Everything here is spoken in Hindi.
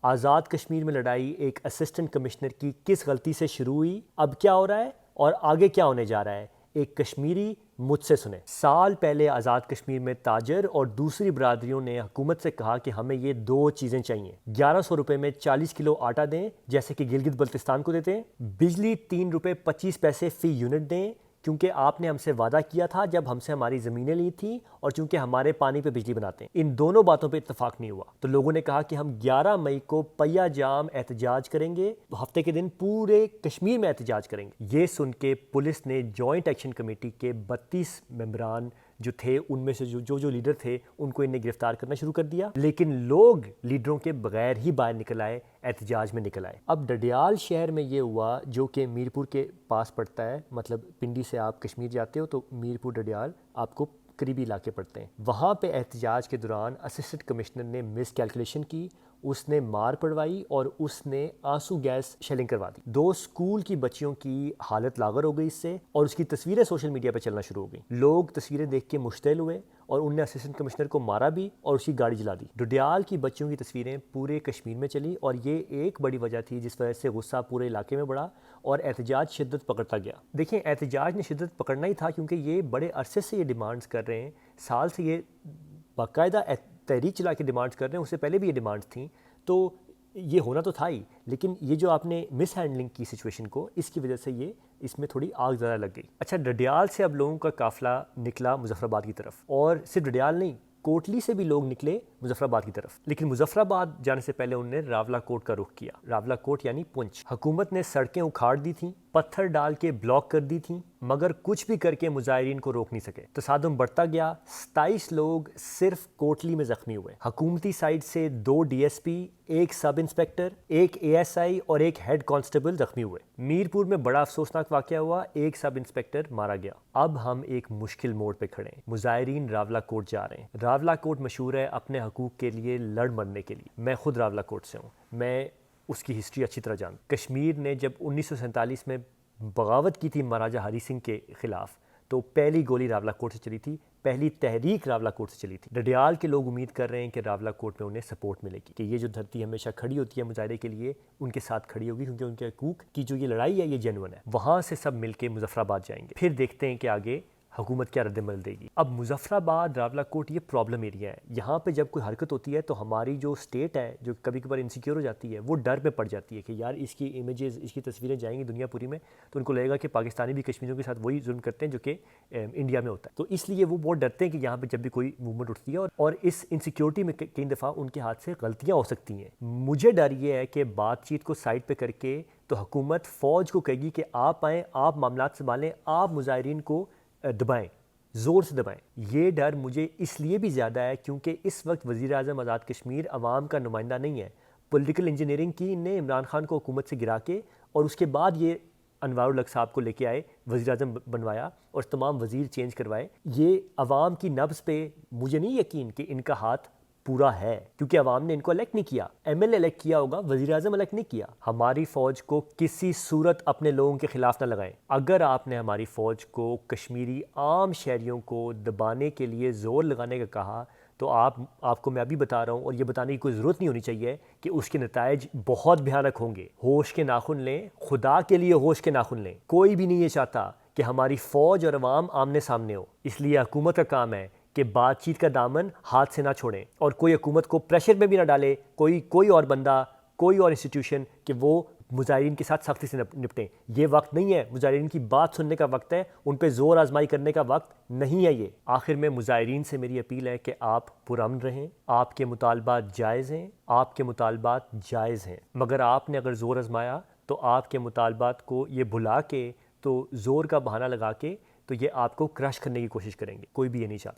आज़ाद कश्मीर में लड़ाई एक असिस्टेंट कमिश्नर की किस गलती से शुरू हुई, अब क्या हो रहा है और आगे क्या होने जा रहा है, एक कश्मीरी मुझसे सुने। साल पहले आज़ाद कश्मीर में ताजर और दूसरी बरादरियों ने हुकूमत से कहा कि हमें ये दो चीज़ें चाहिए। 1100 रुपये में 40 किलो आटा दें जैसे कि गिलगित बल्तिस्तान को देते हैं, बिजली 3 रुपये 25 पैसे फ़ी यूनिट दें क्योंकि आपने हमसे वादा किया था जब हमसे हमारी ज़मीनें ली थी और चूंकि हमारे पानी पे बिजली बनाते हैं। इन दोनों बातों पे इत्तेफाक नहीं हुआ तो लोगों ने कहा कि हम 11 मई को पहिया जाम एहतजाज करेंगे, हफ्ते के दिन पूरे कश्मीर में एहतजाज करेंगे। ये सुन के पुलिस ने जॉइंट एक्शन कमेटी के 32 मेंबरान जो थे, उनमें से जो लीडर थे उनको इन्हें गिरफ्तार करना शुरू कर दिया, लेकिन लोग लीडरों के बगैर ही बाहर निकल आए, एहतजाज में निकल आए। अब डडियाल शहर में ये हुआ जो कि मीरपुर के पास पड़ता है, मतलब पिंडी से आप कश्मीर जाते हो तो मीरपुर डडियाल आपको करीबी इलाके पड़ते हैं। वहाँ पे एहतजाज के दौरान असिस्टेंट कमिश्नर ने मिस कैलकुलेशन की, उसने मार पड़वाई और उसने आंसू गैस शेलिंग करवा दी। 2 स्कूल की बच्चियों की हालत लागर हो गई इससे और उसकी तस्वीरें सोशल मीडिया पर चलना शुरू हो गई। लोग तस्वीरें देख के मुश्तिल हुए और उनने असिस्टेंट कमिश्नर को मारा भी और उसकी गाड़ी जला दी। डडियाल की बच्चियों की तस्वीरें पूरे कश्मीर में चली और ये एक बड़ी वजह थी जिस वजह से गुस्सा पूरे इलाके में बढ़ा और एहतजाज शिद्दत पकड़ता गया। देखिए, एहतजाज ने शिद्दत पकड़ना ही था क्योंकि ये बड़े अरसे से ये डिमांड्स कर रहे हैं, साल से ये बाकायदा तहरीक चला के डिमांड्स कर रहे हैं, उससे पहले भी ये डिमांड्स थी, तो ये होना तो था ही, लेकिन ये जो आपने मिस हैंडलिंग की सिचुएशन को, इसकी वजह से ये इसमें थोड़ी आग ज़्यादा लग गई। अच्छा, डडियाल से अब लोगों का काफ़िला निकला मुजफ्फराबाद की तरफ और सिर्फ डडियाल नहीं, कोटली से भी लोग निकले मुजफ्फराबाद की तरफ, लेकिन मुजफ्फराबाद जाने से पहले उन्होंने रावला कोट का रुख किया। रावला कोट यानी पुंछ। हुकूमत ने सड़कें उखाड़ दी थी, पत्थर डाल के ब्लॉक कर दी थी, मगर कुछ भी करके मुजाहिरीन को रोक नहीं सके। तसादुम बढ़ता गया, 27 लोग सिर्फ कोटली में जख्मी हुए। हुकूमती साइड से 2 DSP, 1 सब इंस्पेक्टर, 1 ASI और 1 हेड कांस्टेबल जख्मी हुए। मीरपुर में बड़ा अफसोसनाक वाकया हुआ, 1 सब इंस्पेक्टर मारा गया। अब हम एक मुश्किल मोड़ पे खड़े हैं, मुजाहिरीन रावला कोट जा रहे हैं। रावला कोट मशहूर है अपने हकूक के लिए लड़ मरने के लिए। मैं खुद रावला कोट से हूँ, मैं उसकी हिस्ट्री अच्छी तरह जानता। कश्मीर ने जब 1947 में बगावत की थी महाराजा हरी सिंह के खिलाफ, तो पहली गोली रावला कोट से चली थी, पहली तहरीक रावला कोट से चली थी। डडियाल के लोग उम्मीद कर रहे हैं कि रावला कोट में उन्हें सपोर्ट मिलेगी, कि ये जो धरती हमेशा खड़ी होती है मुजाहिरे के लिए, उनके साथ खड़ी होगी, क्योंकि उनके हकूक की जो ये लड़ाई है ये जेन्युइन है। वहाँ से सब मिलके मुजफ्फराबाद जाएंगे, फिर देखते हैं कि आगे हुकूमत क्या रद्दमल देगी। अब मुजफ्फराबाद रावला कोट ये प्रॉब्लम एरिया है, यहाँ पे जब कोई हरकत होती है तो हमारी जो स्टेट है जो कभी कभार इनसिक्योर हो जाती है, वो डर में पड़ जाती है कि यार इसकी इमेजेस, इसकी तस्वीरें जाएंगी दुनिया पूरी में तो उनको लगेगा कि पाकिस्तानी भी कश्मीरियों के साथ वही जुल्म करते हैं जो कि इंडिया में होता है। तो इसलिए वो बहुत डरते हैं कि यहाँ पर जब भी कोई मूवमेंट उठती है और इस इनसिक्योरिटी में कई दफ़ा उनके हाथ से गलतियाँ हो सकती हैं। मुझे डर ये है कि बातचीत को साइड पर करके तो हुकूमत फ़ौज को कहेगी कि आप आएँ, आप मामला संभालें, आप मुजाहिरीन को दबाएं, ज़ोर से दबाएं। ये डर मुझे इसलिए भी ज़्यादा है क्योंकि इस वक्त वज़ीर आज़म आज़ाद कश्मीर अवाम का नुमाइंदा नहीं है। पॉलिटिकल इंजीनियरिंग की इनने इमरान खान को हुकूमत से गिरा के और उसके बाद ये अनवारुल हक साहब को लेके आए, वज़ीर आज़म बनवाया और तमाम वज़ीर चेंज करवाए। ये अवाम की नब्ज़ पे मुझे नहीं यकीन कि इनका हाथ पूरा है, क्योंकि अवाम ने इनको इलेक्ट नहीं किया। MLA इलेक्ट किया होगा, वज़ीर आज़म इलेक्ट नहीं किया। हमारी फ़ौज को किसी सूरत अपने लोगों के खिलाफ ना लगाएं। अगर आपने हमारी फ़ौज को कश्मीरी आम शहरियों को दबाने के लिए ज़ोर लगाने का कहा तो आपको मैं अभी बता रहा हूँ और ये बताने की कोई ज़रूरत नहीं होनी चाहिए कि उसके नतायज बहुत भयानक होंगे। होश के नाखुन लें, खुदा के लिए होश के नाखुन लें। कोई भी नहीं ये चाहता कि हमारी फ़ौज और अवाम आमने सामने हो, इसलिए हुकूमत का काम है कि बातचीत का दामन हाथ से ना छोड़ें और कोई हुकूमत को प्रेशर में भी ना डाले, कोई और बंदा, कोई और इंस्टीट्यूशन, कि वो मुजाहिरीन के साथ सख्ती से निपटें। ये वक्त नहीं है मुजाहिरीन की बात सुनने का वक्त है, उन पे ज़ोर आजमाई करने का वक्त नहीं है ये। आखिर में मुजाहिरीन से मेरी अपील है कि आप पुरअमन रहें, आपके मुतालबात जायज़ हैं, आपके मुतालबात जायज़ हैं, मगर आपने अगर ज़ोर आजमाया तो आपके मुतालबात को ये भुला के, तो ज़ोर का बहाना लगा के, तो ये आपको क्रश करने की कोशिश करेंगे। कोई भी ये नहीं चाहता।